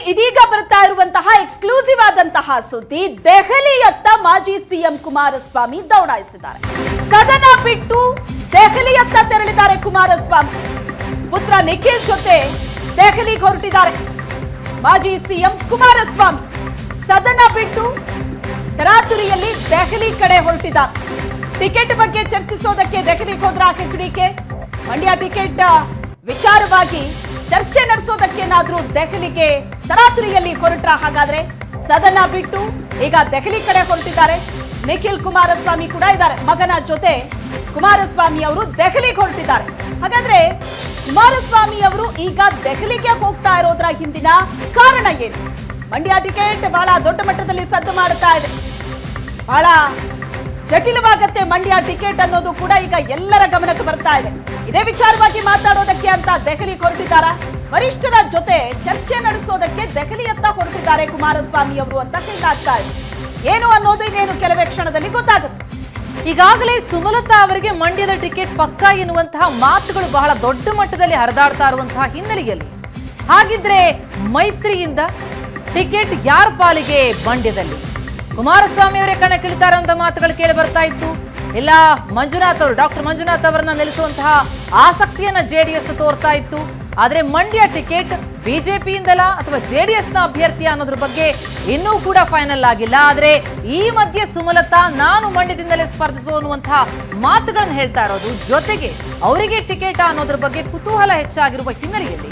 ಇದೀಗ ಬರ್ತಾ ಇರುವಂತಹ ಎಕ್ಸ್ಕ್ಲೂಸಿವ್ ಆದಂತಹ ಸುದ್ದಿ, ದೆಹಲಿಯತ್ತ ಮಾಜಿ ಸಿಎಂ ಕುಮಾರಸ್ವಾಮಿ ದೌಡಾಯಿಸಿದ್ದಾರೆ. ಸದನ ಬಿಟ್ಟು ದೆಹಲಿಯತ್ತ ತೆರಳಿದ್ದಾರೆ ಕುಮಾರಸ್ವಾಮಿ. ಪುತ್ರ ನಿಖಿಲ್ ಜೊತೆ ದೆಹಲಿಗೆ ಹೊರಟಿದ್ದಾರೆ. ಮಾಜಿ ಸಿಎಂ ಕುಮಾರಸ್ವಾಮಿ ಸದನ ಬಿಟ್ಟು ತರಾತುರಿಯಲ್ಲಿ ದೆಹಲಿ ಕಡೆ ಹೊರಟಿದ್ದಾರೆ. ಟಿಕೆಟ್ ಬಗ್ಗೆ ಚರ್ಚಿಸೋದಕ್ಕೆ ದೆಹಲಿಗೆ ಹೋದ್ರ ಎಚ್ಡಿಕೆ. ಮಂಡ್ಯ ಟಿಕೆಟ್ ವಿಚಾರವಾಗಿ ಚರ್ಚೆ ನಡೆಸೋದಕ್ಕೇನಾದ್ರೂ ದೆಹಲಿಗೆ ತರಾತುರಿಯಲ್ಲಿ ಹೊರಟ್ರ? ಹಾಗಾದ್ರೆ ಸದನ ಬಿಟ್ಟು ಈಗ ದೆಹಲಿ ಕಡೆ ಹೊರಟಿದ್ದಾರೆ. ನಿಖಿಲ್ ಕುಮಾರಸ್ವಾಮಿ ಕೂಡ ಇದ್ದಾರೆ. ಮಗನ ಜೊತೆ ಕುಮಾರಸ್ವಾಮಿ ಅವರು ದೆಹಲಿಗೆ ಹೊರಟಿದ್ದಾರೆ. ಹಾಗಾದ್ರೆ ಕುಮಾರಸ್ವಾಮಿ ಅವರು ಈಗ ದೆಹಲಿಗೆ ಹೋಗ್ತಾ ಇರೋದ್ರ ಹಿಂದಿನ ಕಾರಣ ಏನು? ಮಂಡ್ಯ ಟಿಕೆಟ್ ಬಹಳ ದೊಡ್ಡ ಮಟ್ಟದಲ್ಲಿ ಸದ್ದು ಮಾಡುತ್ತಾ ಇದೆ. ಬಹಳ ಜಟಿಲವಾಗತ್ತೆ ಮಂಡ್ಯ ಟಿಕೆಟ್ ಅನ್ನೋದು ಕೂಡ ಈಗ ಎಲ್ಲರ ಗಮನಕ್ಕೆ ಬರ್ತಾ ಇದೆ. ಇದೇ ವಿಚಾರವಾಗಿ ಮಾತಾಡೋದಕ್ಕೆ ಅಂತ ದೆಹಲಿಗೆ ಹೊರಟಿದ್ದಾರೆ. ವರಿಷ್ಠರ ಜೊತೆ ಚರ್ಚೆ ನಡೆಸೋದಕ್ಕೆ ದೆಹಲಿಯತ್ತ ಹೊರಟಿದ್ದಾರೆ ಕುಮಾರಸ್ವಾಮಿ ಅವರು ಅಂತ ಹೇಳಲಾಗ್ತಾ ಇದೆ. ಏನು ಅನ್ನೋದು ಇನ್ನೇನು ಕೆಲವೇ ಕ್ಷಣದಲ್ಲಿ ಗೊತ್ತಾಗುತ್ತೆ. ಈಗಾಗಲೇ ಸುಮಲತಾ ಅವರಿಗೆ ಮಂಡ್ಯದ ಟಿಕೆಟ್ ಪಕ್ಕಾ ಎನ್ನುವಂತಹ ಮಾತುಗಳು ಬಹಳ ದೊಡ್ಡ ಮಟ್ಟದಲ್ಲಿ ಹರಿದಾಡ್ತಾ ಇರುವಂತಹ ಹಿನ್ನೆಲೆಯಲ್ಲಿ ಹಾಗಿದ್ರೆ ಮೈತ್ರಿಯಿಂದ ಟಿಕೆಟ್ ಯಾರ ಪಾಲಿಗೆ ಮಂಡ್ಯದಲ್ಲಿ? ಕುಮಾರಸ್ವಾಮಿ ಅವರೇ ಕಣಕ್ಕಿಳಿತಾರೆ ಅಂತ ಮಾತುಗಳು ಕೇಳಿ ಬರ್ತಾ ಇತ್ತು. ಇಲ್ಲ ಮಂಜುನಾಥ್ ಅವರು, ಡಾಕ್ಟರ್ ಮಂಜುನಾಥ್ ಅವರನ್ನ ನಿಲ್ಲಿಸುವಂತಹ ಆಸಕ್ತಿಯನ್ನ ಜೆಡಿಎಸ್ ತೋರ್ತಾ ಇತ್ತು. ಆದ್ರೆ ಮಂಡ್ಯ ಟಿಕೆಟ್ ಬಿಜೆಪಿಯಿಂದಲ ಅಥವಾ ಜೆಡಿಎಸ್ ನ ಅಭ್ಯರ್ಥಿ ಅನ್ನೋದ್ರ ಬಗ್ಗೆ ಇನ್ನೂ ಕೂಡ ಫೈನಲ್ ಆಗಿಲ್ಲ. ಆದ್ರೆ ಈ ಮಧ್ಯೆ ಸುಮಲತಾ ನಾನು ಮಂಡ್ಯದಿಂದಲೇ ಸ್ಪರ್ಧಿಸುವ ಅನ್ನುವಂತಹ ಮಾತುಗಳನ್ನು ಹೇಳ್ತಾ ಇರೋದು, ಜೊತೆಗೆ ಅವರಿಗೆ ಟಿಕೆಟ್ ಅನ್ನೋದ್ರ ಬಗ್ಗೆ ಕುತೂಹಲ ಹೆಚ್ಚಾಗಿರುವ ಹಿನ್ನೆಲೆಯಲ್ಲಿ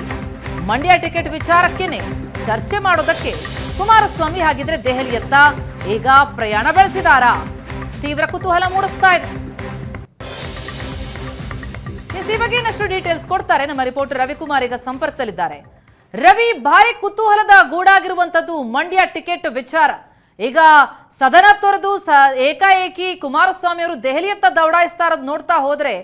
ಮಂಡ್ಯ ಟಿಕೆಟ್ ವಿಚಾರಕ್ಕೇನೆ ಚರ್ಚೆ ಮಾಡೋದಕ್ಕೆ ಕುಮಾರಸ್ವಾಮಿ ಹಾಗಿದ್ರೆ ದೆಹಲಿಯತ್ತ ಈಗ ಪ್ರಯಾಣ ಬೆಳೆಸಿದಾರಾ? ತೀವ್ರ ಕುತೂಹಲ ಮೂಡಿಸ್ತಾ ಇದೆ. ಈ ಬಗ್ಗೆ ಇನ್ನಷ್ಟು ಡೀಟೇಲ್ಸ್ ಕೊಡ್ತಾರೆ ನಮ್ಮ ರಿಪೋರ್ಟರ್ ರವಿಕುಮಾರ್. ಈಗ ಸಂಪರ್ಕದಲ್ಲಿದ್ದಾರೆ. ರವಿ, ಭಾರಿ ಕುತೂಹಲದ ಗೂಡಾಗಿರುವಂತದ್ದು ಮಂಡ್ಯ ಟಿಕೆಟ್ ವಿಚಾರ. ಈಗ ಸದನ ತೊರೆದು ಏಕಾಏಕಿ ಕುಮಾರಸ್ವಾಮಿ ಅವರು ದೆಹಲಿಯತ್ತ ದೌಡಾಯಿಸ್ತಾ ಇರೋದು ನೋಡ್ತಾ ಹೋದ್ರೆ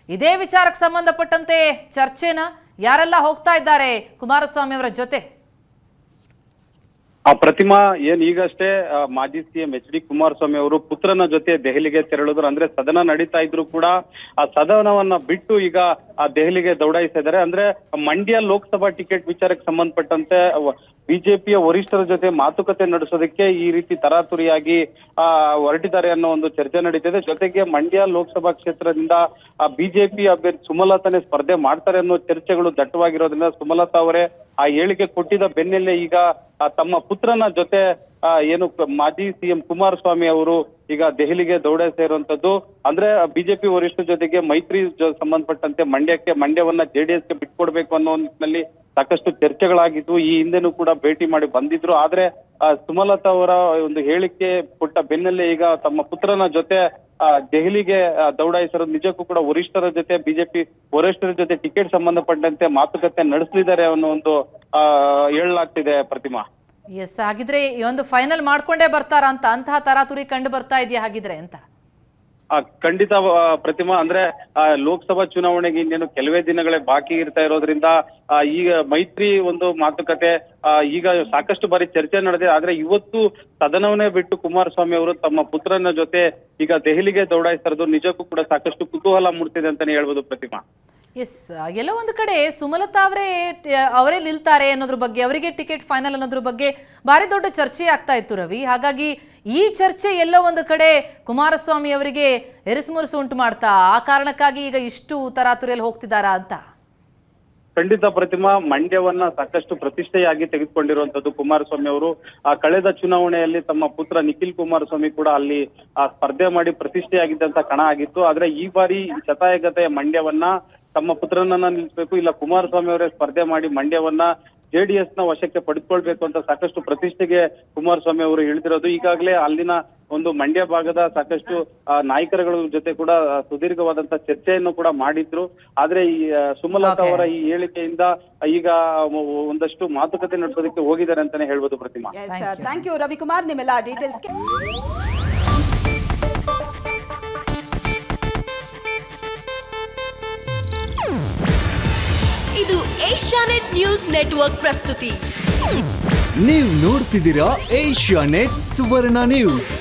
ಇದೇ ವಿಚಾರಕ್ಕೆ ಸಂಬಂಧಪಟ್ಟಂತೆ ಚರ್ಚೆನ ಯಾರೆಲ್ಲ ಹೋಗ್ತಾ ಇದ್ದಾರೆ ಕುಮಾರಸ್ವಾಮಿ ಅವರ ಜೊತೆ? ಪ್ರತಿಮಾ, ಏನ್ ಈಗಷ್ಟೇ ಮಾಜಿ ಸಿಎಂ ಎಚ್.ಡಿ. ಕುಮಾರಸ್ವಾಮಿ ಅವರು ಪುತ್ರನ ಜೊತೆ ದೆಹಲಿಗೆ ತೆರಳಿದ್ರು. ಅಂದ್ರೆ ಸದನ ನಡೀತಾ ಇದ್ರು ಕೂಡ ಆ ಸದನವನ್ನ ಬಿಟ್ಟು ಈಗ ಆ ದೆಹಲಿಗೆ ದೌಡಾಯಿಸ್ತಾ ಇದ್ದಾರೆ. ಅಂದ್ರೆ ಮಂಡ್ಯ ಲೋಕಸಭಾ ಟಿಕೆಟ್ ವಿಚಾರಕ್ಕೆ ಸಂಬಂಧಪಟ್ಟಂತೆ ಬಿಜೆಪಿಯ ವರಿಷ್ಠರ ಜೊತೆ ಮಾತುಕತೆ ನಡೆಸೋದಕ್ಕೆ ಈ ರೀತಿ ತರಾತುರಿಯಾಗಿ ಹೊರಟಿದ್ದಾರೆ ಅನ್ನೋ ಒಂದು ಚರ್ಚೆ ನಡೀತಿದೆ. ಜೊತೆಗೆ ಮಂಡ್ಯ ಲೋಕಸಭಾ ಕ್ಷೇತ್ರದಿಂದ ಬಿಜೆಪಿ ಅಭ್ಯರ್ಥಿ ಸುಮಲತಾನೇ ಸ್ಪರ್ಧೆ ಮಾಡ್ತಾರೆ ಅನ್ನೋ ಚರ್ಚೆಗಳು ದಟ್ಟವಾಗಿರೋದ್ರಿಂದ ಸುಮಲತಾ ಅವರೇ ಆ ಹೇಳಿಕೆ ಕೊಟ್ಟಿದ್ದ ಬೆನ್ನಲ್ಲೇ ಈಗ ತಮ್ಮ ಪುತ್ರನ ಜೊತೆ ಏನು ಮಾಜಿ ಸಿಎಂ ಕುಮಾರಸ್ವಾಮಿ ಅವರು ಈಗ ದೆಹಲಿಗೆ ದೌಡಾಯಿಸ್ತಾ ಇರುವಂತದ್ದು. ಅಂದ್ರೆ ಬಿಜೆಪಿ ವರಿಷ್ಠರ ಜೊತೆಗೆ ಮೈತ್ರಿ ಸಂಬಂಧಪಟ್ಟಂತೆ ಮಂಡ್ಯವನ್ನ ಜೆಡಿಎಸ್ಗೆ ಬಿಟ್ಕೊಡ್ಬೇಕು ಅನ್ನೋ ನಿಟ್ಟಿನಲ್ಲಿ ಸಾಕಷ್ಟು ಚರ್ಚೆಗಳಾಗಿದ್ವು. ಈ ಹಿಂದೆನೂ ಕೂಡ ಭೇಟಿ ಮಾಡಿ ಬಂದಿದ್ರು. ಆದ್ರೆ ಸುಮಲತಾ ಅವರ ಒಂದು ಹೇಳಿಕೆ ಕೊಟ್ಟ ಬೆನ್ನಲ್ಲೇ ಈಗ ತಮ್ಮ ಪುತ್ರನ ಜೊತೆ ದೆಹಲಿಗೆ ದೌಡಾಯಿಸಿರೋದು ನಿಜಕ್ಕೂ ಕೂಡ ವರಿಷ್ಠರ ಜೊತೆ ಬಿಜೆಪಿ ವರಿಷ್ಠರ ಜೊತೆ ಟಿಕೆಟ್ ಸಂಬಂಧಪಟ್ಟಂತೆ ಮಾತುಕತೆ ನಡೆಸಲಿದ್ದಾರೆ ಅನ್ನೋ ಒಂದು ಹೇಳಲಾಗ್ತಿದೆ. ಪ್ರತಿಮಾ, ಎಸ್, ಹಾಗಿದ್ರೆ ಈ ಒಂದು ಫೈನಲ್ ಮಾಡ್ಕೊಂಡೇ ಬರ್ತಾರ ಅಂತ ಅಂತಹ ತರಾತುರಿ ಕಂಡು ಬರ್ತಾ ಇದೆಯಾ ಹಾಗಿದ್ರೆ ಅಂತ? ಖಂಡಿತ ಪ್ರತಿಮಾ. ಅಂದ್ರೆ ಲೋಕಸಭಾ ಚುನಾವಣೆಗೆ ಇನ್ನೇನು ಕೆಲವೇ ದಿನಗಳೇ ಬಾಕಿ ಇರ್ತಾ ಇರೋದ್ರಿಂದ ಈಗ ಮೈತ್ರಿ ಒಂದು ಮಾತುಕತೆ ಈಗ ಸಾಕಷ್ಟು ಬಾರಿ ಚರ್ಚೆ ನಡೆದಿದೆ. ಆದ್ರೆ ಇವತ್ತು ಸದನವನ್ನೇ ಬಿಟ್ಟು ಕುಮಾರಸ್ವಾಮಿ ಅವರು ತಮ್ಮ ಪುತ್ರನ ಜೊತೆ ಈಗ ದೆಹಲಿಗೆ ದೌಡಾಯಿಸ್ತಾ ಇರೋದು ನಿಜಕ್ಕೂ ಕೂಡ ಸಾಕಷ್ಟು ಕುತೂಹಲ ಮೂಡ್ತಿದೆ ಅಂತಾನೆ ಹೇಳ್ಬೋದು. ಪ್ರತಿಮಾ, ಎಸ್, ಎಲ್ಲೋ ಒಂದು ಕಡೆ ಸುಮಲತಾ ಅವರೇ ನಿಲ್ತಾರೆ ಅನ್ನೋದ್ರ ಬಗ್ಗೆ, ಅವರಿಗೆ ಟಿಕೆಟ್ ಫೈನಲ್ ಅನ್ನೋದ್ರ ಬಗ್ಗೆ ಭಾರಿ ದೊಡ್ಡ ಚರ್ಚೆ ಆಗ್ತಾ ಇತ್ತು ರವಿ. ಹಾಗಾಗಿ ಈ ಚರ್ಚೆ ಎಲ್ಲೋ ಒಂದು ಕಡೆ ಕುಮಾರಸ್ವಾಮಿ ಅವರಿಗೆ ಎರಿಸುಮುರುಸು ಉಂಟು ಮಾಡ್ತಾ ಆ ಕಾರಣಕ್ಕಾಗಿ ಈಗ ಇಷ್ಟು ತರಾತುರಿಯಲ್ಲಿ ಹೋಗ್ತಿದ್ದಾರಾ ಅಂತ? ಖಂಡಿತ ಪ್ರತಿಮಾ, ಮಂಡ್ಯವನ್ನ ಸಾಕಷ್ಟು ಪ್ರತಿಷ್ಠೆಯಾಗಿ ತೆಗೆದುಕೊಂಡಿರುವಂತದ್ದು ಕುಮಾರಸ್ವಾಮಿ ಅವರು. ಕಳೆದ ಚುನಾವಣೆಯಲ್ಲಿ ತಮ್ಮ ಪುತ್ರ ನಿಖಿಲ್ ಕುಮಾರಸ್ವಾಮಿ ಕೂಡ ಅಲ್ಲಿ ಸ್ಪರ್ಧೆ ಮಾಡಿ ಪ್ರತಿಷ್ಠೆಯಾಗಿದ್ದಂತ ಕಣ ಆಗಿತ್ತು. ಆದ್ರೆ ಈ ಬಾರಿ ಶತಾಯಗತೆಯ ಮಂಡ್ಯವನ್ನ ತಮ್ಮ ಪುತ್ರನನ್ನ ನಿಲ್ಲಿಸಬೇಕು, ಇಲ್ಲ ಕುಮಾರಸ್ವಾಮಿ ಅವರೇ ಸ್ಪರ್ಧೆ ಮಾಡಿ ಮಂಡ್ಯವನ್ನ ಜೆಡಿಎಸ್ ನ ವಶಕ್ಕೆ ಪಡೆದುಕೊಳ್ಬೇಕು ಅಂತ ಸಾಕಷ್ಟು ಪ್ರತಿಷ್ಠೆಗೆ ಕುಮಾರಸ್ವಾಮಿ ಅವರು ಹೇಳಿದಿರೋದು. ಈಗಾಗಲೇ ಅಲ್ಲಿನ ಒಂದು ಮಂಡ್ಯ ಭಾಗದ ಸಾಕಷ್ಟು ನಾಯಕರುಗಳ ಜೊತೆ ಕೂಡ ಸುದೀರ್ಘವಾದಂತಹ ಚರ್ಚೆಯನ್ನು ಕೂಡ ಮಾಡಿದ್ರು. ಆದ್ರೆ ಈ ಸುಮಲತಾ ಅವರ ಈ ಹೇಳಿಕೆಯಿಂದ ಈಗ ಒಂದಷ್ಟು ಮಾತುಕತೆ ನಡೆಸೋದಕ್ಕೆ ಹೋಗಿದ್ದಾರೆ ಅಂತಾನೆ ಹೇಳ್ಬೋದು. ಪ್ರತಿಮಾ, ಥ್ಯಾಂಕ್ ಯು ರವಿಕುಮಾರ್, ನಿಮ್ಮೆಲ್ಲ ಡೀಟೇಲ್ಸ್ಗೆ. ಇದು ಏಷ್ಯಾನೆಟ್ ನ್ಯೂಸ್ ನೆಟ್ವರ್ಕ್ ಪ್ರಸ್ತುತಿ. ನೀವು ನೋಡ್ತಿದ್ದೀರಾ ಏಷ್ಯಾನೆಟ್ ಸುವರ್ಣ ನ್ಯೂಸ್.